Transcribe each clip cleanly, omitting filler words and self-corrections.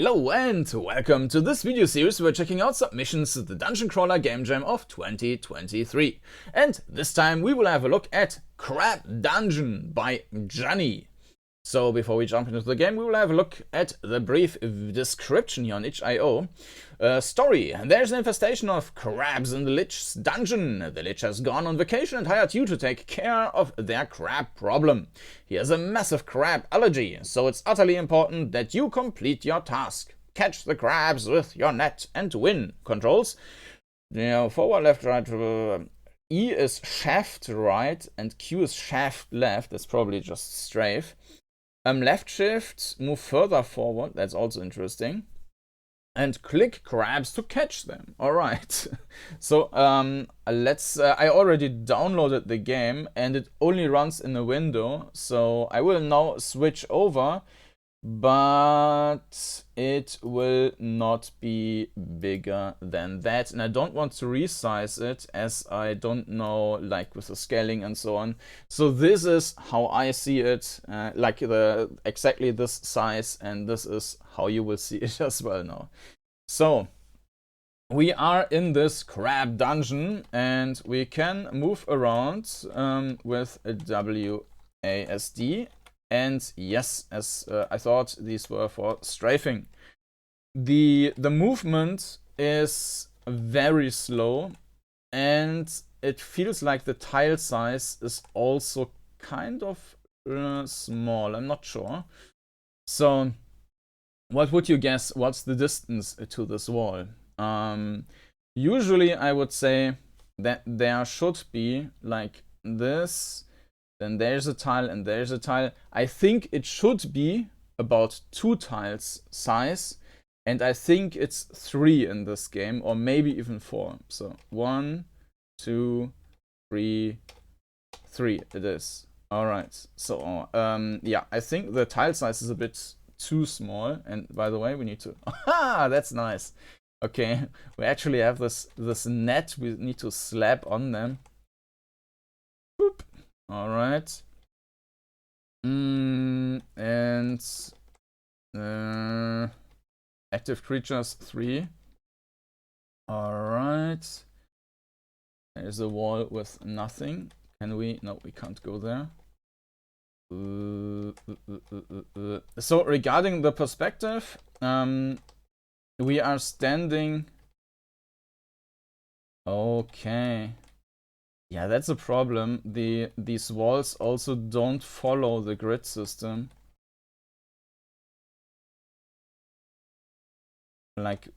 Hello and welcome to this video series. We're checking out submissions to the Dungeoncrawler Gamejam of 2023. And this time we will have a look at Crab Dungeon by Yanni. So before we jump into the game, we will have a look at the brief description here on itch.io. Story. There's an infestation of crabs in the Lich's dungeon. The Lich has gone on vacation and hired you to take care of their crab problem. He has a massive crab allergy, so it's utterly important that you complete your task. Catch the crabs with your net and win. Controls. Forward, left, right. E is shaft right and Q is shaft left. That's probably just strafe. Left shift, move further forward. That's also interesting. And click crabs to catch them. All right. So I already downloaded the game and it only runs in a window. So I will now switch over, but it will not be bigger than that. And I don't want to resize it as I don't know, like with the scaling and so on. So this is how I see it, like exactly this size, and this is how you will see it as well now. So we are in this crab dungeon and we can move around with a WASD. And yes, as I thought, these were for strafing. The movement is very slow and it feels like the tile size is also kind of small. I'm not sure. So what would you guess? What's the distance to this wall? Usually I would say that there should be like this. Then there's a tile and there's a tile. I think it should be about 2 tiles size. And I think it's 3 in this game, or maybe even 4. So 1, 2, 3, 3 it is. Alright, so yeah, I think the tile size is a bit too small. And by the way, we need to... Aha, that's nice. Okay, we actually have this net we need to slap on them. Boop. All right. And active creatures 3. All right. There's a wall with nothing. Can we? No, we can't go there. So regarding the perspective, we are standing. Okay. Yeah, that's a problem. These walls also don't follow the grid system. Like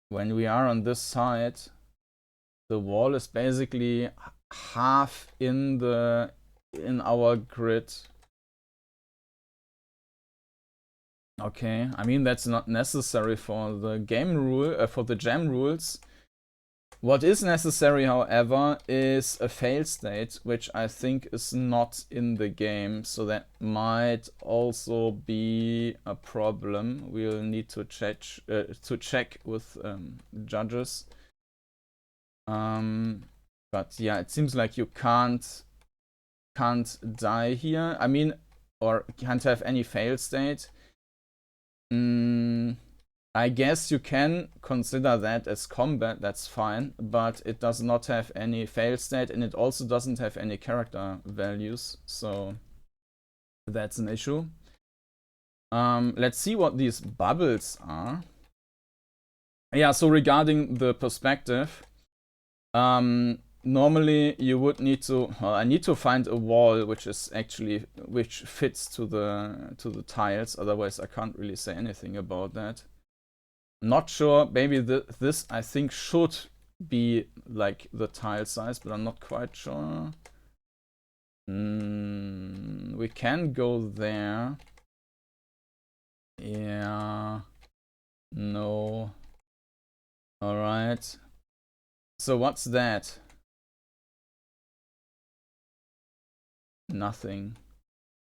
when we are on this side, the wall is basically half in our grid. Okay, I mean that's not necessary for the game rule, for the jam rules. What is necessary, however, is a fail state, which I think is not in the game, so that might also be a problem. We'll need to check with judges. But yeah, it seems like you can't die here. I mean, or can't have any fail state. I guess you can consider that as combat, that's fine, but it does not have any fail state and it also doesn't have any character values, so that's an issue. Let's see what these bubbles are. Yeah, so regarding the perspective, normally you would need to, well, I need to find a wall which fits to the tiles, otherwise I can't really say anything about that. Not sure, maybe this I think should be like the tile size, but I'm not quite sure. We can go there. Yeah. No. Alright. So what's that? Nothing.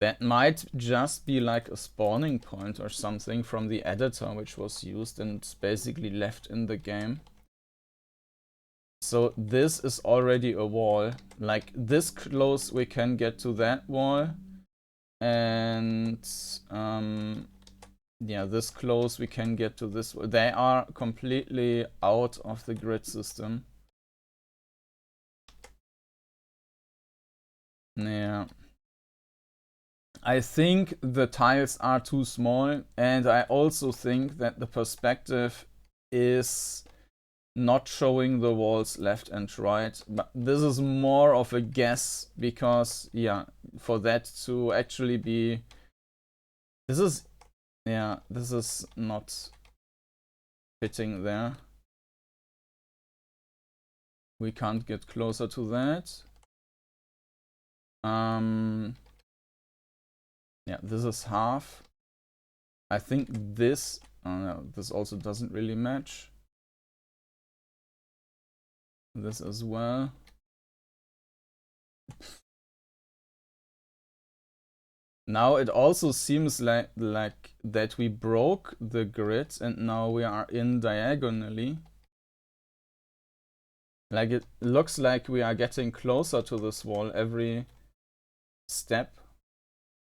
That might just be like a spawning point or something from the editor which was used and basically left in the game. So this is already a wall. Like this close we can get to that wall. And yeah, this close we can get to this. They are completely out of the grid system. Yeah. I think the tiles are too small, and I also think that the perspective is not showing the walls left and right. But this is more of a guess because, yeah, for that to actually be... This is not fitting there. We can't get closer to that. Yeah, this is half. I think this, no, this also doesn't really match. This as well. Now it also seems like that we broke the grid and now we are in diagonally. Like it looks like we are getting closer to this wall every step.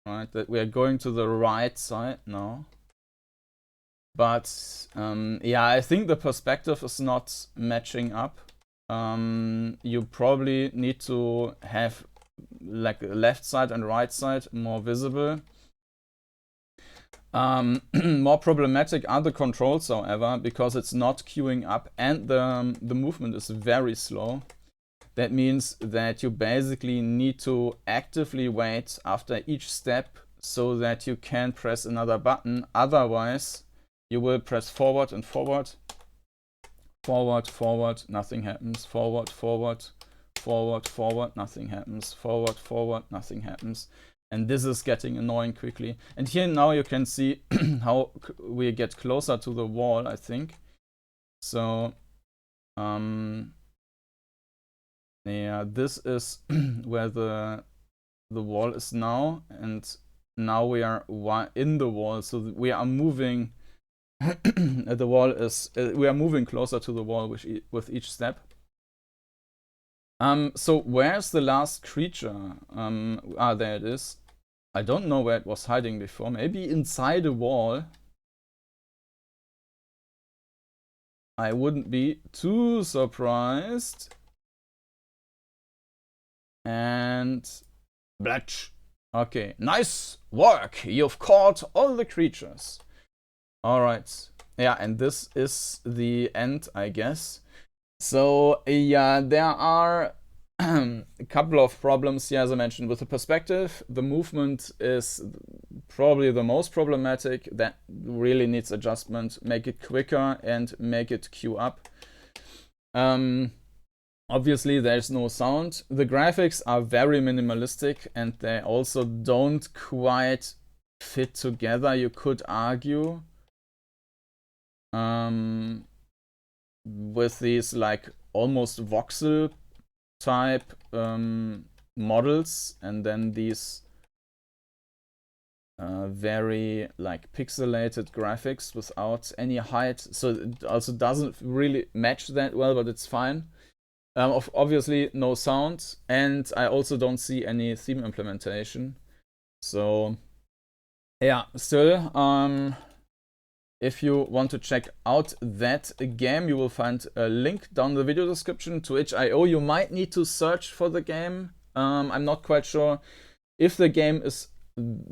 Right, that we are going to the right side now. But yeah, I think the perspective is not matching up. You probably need to have like left side and right side more visible. More problematic are the controls, however, because it's not queuing up and the movement is very slow. That means that you basically need to actively wait after each step so that you can press another button. Otherwise, you will press forward and forward, forward, forward, nothing happens, forward, forward, forward, forward, nothing happens, forward, forward, nothing happens. And this is getting annoying quickly. And here now you can see how we get closer to the wall, I think. So, yeah, this is where the wall is now, and now we are in the wall, so we are moving. The wall is we are moving closer to the wall with each step. So where's the last creature? There it is. I don't know where it was hiding before. Maybe inside a wall. I wouldn't be too surprised. And blatch. Okay, nice work. You've caught all the creatures. All right. Yeah, and this is the end, I guess. So yeah, there are a couple of problems here, as I mentioned, with the perspective. The movement is probably the most problematic. That really needs adjustment. Make it quicker and make it queue up. Obviously, there's no sound. The graphics are very minimalistic and they also don't quite fit together, you could argue. With these like almost voxel type models, and then these very like pixelated graphics without any height. So it also doesn't really match that well, but it's fine. Obviously no sound, and I also don't see any theme implementation. So yeah, still, if you want to check out that game, you will find a link down the video description to itch.io. You might need to search for the game. I'm not quite sure if the game is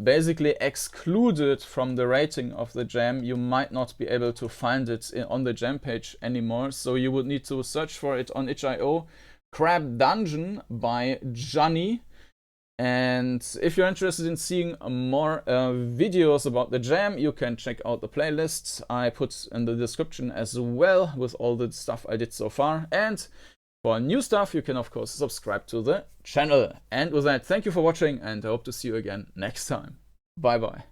basically excluded from the rating of the jam. You might not be able to find it on the jam page anymore, so you would need to search for it on itch.io. Crab Dungeon by Yanni. And if you're interested in seeing more videos about the jam, you can check out the playlists I put in the description as well, with all the stuff I did so far. And for new stuff, you can of course subscribe to the channel. And with that, thank you for watching, and I hope to see you again next time. Bye bye.